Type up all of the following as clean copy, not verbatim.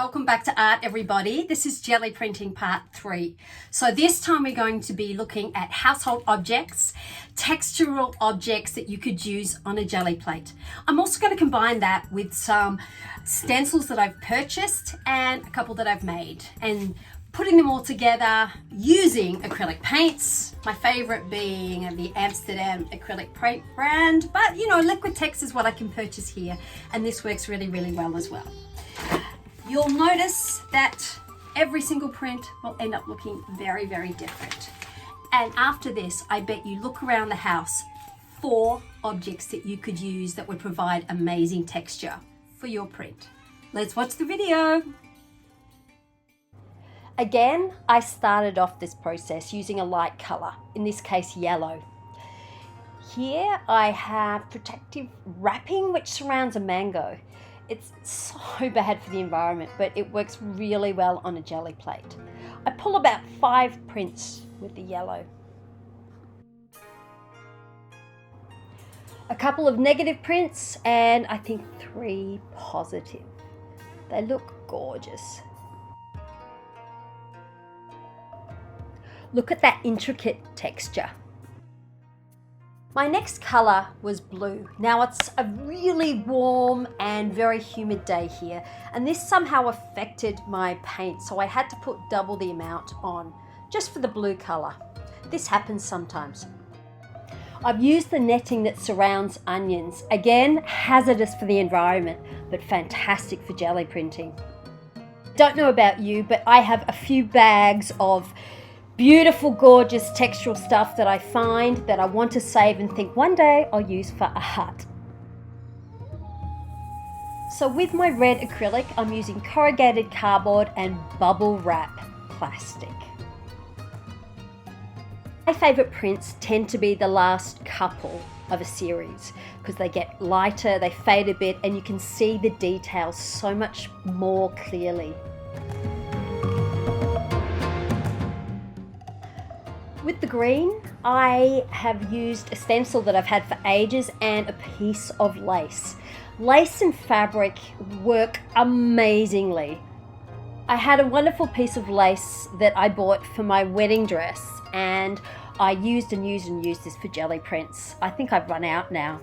Welcome back to art, everybody. This is Gelli Printing part 3. So this time we're going to be looking at household objects, textural objects that you could use on a jelly plate. I'm also going to combine that with some stencils that I've purchased and a couple that I've made, and putting them all together using acrylic paints, my favorite being the Amsterdam acrylic paint brand, but you know, Liquitex is what I can purchase here, and this works really, really well as well. You'll notice that every single print will end up looking very, very different. And after this, I bet you look around the house, 4 objects that you could use that would provide amazing texture for your print. Let's watch the video. Again, I started off this process using a light color, in this case yellow. Here I have protective wrapping which surrounds a mango. It's so bad for the environment, but it works really well on a jelly plate. I pull about 5 prints with the yellow. A couple of negative prints and I think 3 positive. They look gorgeous. Look at that intricate texture. My next color was blue. Now it's a really warm and very humid day here, and this somehow affected my paint, so I had to put double the amount on just for the blue color. This happens sometimes. I've used the netting that surrounds onions. Again, hazardous for the environment, but fantastic for jelly printing. Don't know about you, but I have a few bags of beautiful, gorgeous textural stuff that I find that I want to save and think one day I'll use for art. So with my red acrylic, I'm using corrugated cardboard and bubble wrap plastic. My favourite prints tend to be the last couple of a series because they get lighter, they fade a bit, and you can see the details so much more clearly. With the green, I have used a stencil that I've had for ages and a piece of lace. Lace and fabric work amazingly. I had a wonderful piece of lace that I bought for my wedding dress, and I used this for jelly prints. I think I've run out now.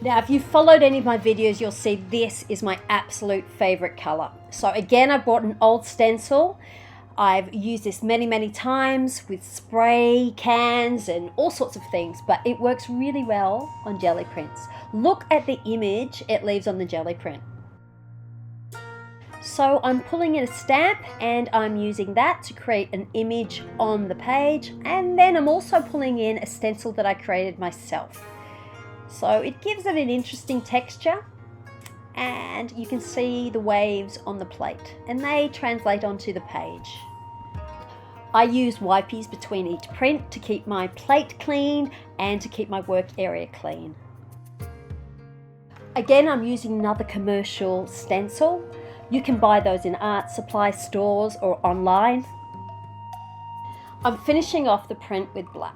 Now, if you've followed any of my videos, you'll see this is my absolute favorite color. So again, I bought an old stencil. I've used this many, many times with spray cans and all sorts of things, but it works really well on jelly prints. Look at the image it leaves on the jelly print. So I'm pulling in a stamp and I'm using that to create an image on the page, and then I'm also pulling in a stencil that I created myself. So it gives it an interesting texture, and you can see the waves on the plate and they translate onto the page. I use wipes between each print to keep my plate clean and to keep my work area clean. Again, I'm using another commercial stencil. You can buy those in art supply stores or online. I'm finishing off the print with black.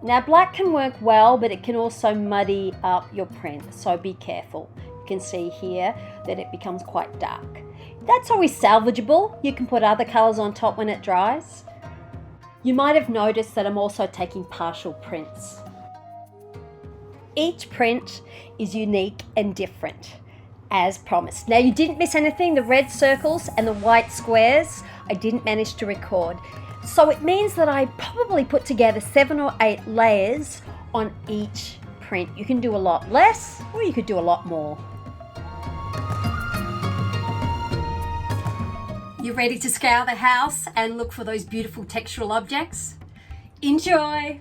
Now, black can work well, but it can also muddy up your print, so be careful. You can see here that it becomes quite dark. That's always salvageable. You can put other colors on top when it dries. You might have noticed that I'm also taking partial prints. Each print is unique and different, as promised. Now, you didn't miss anything. The red circles and the white squares, I didn't manage to record. So it means that I probably put together 7 or 8 layers on each print. You can do a lot less, or you could do a lot more. You ready to scour the house and look for those beautiful textural objects? Enjoy!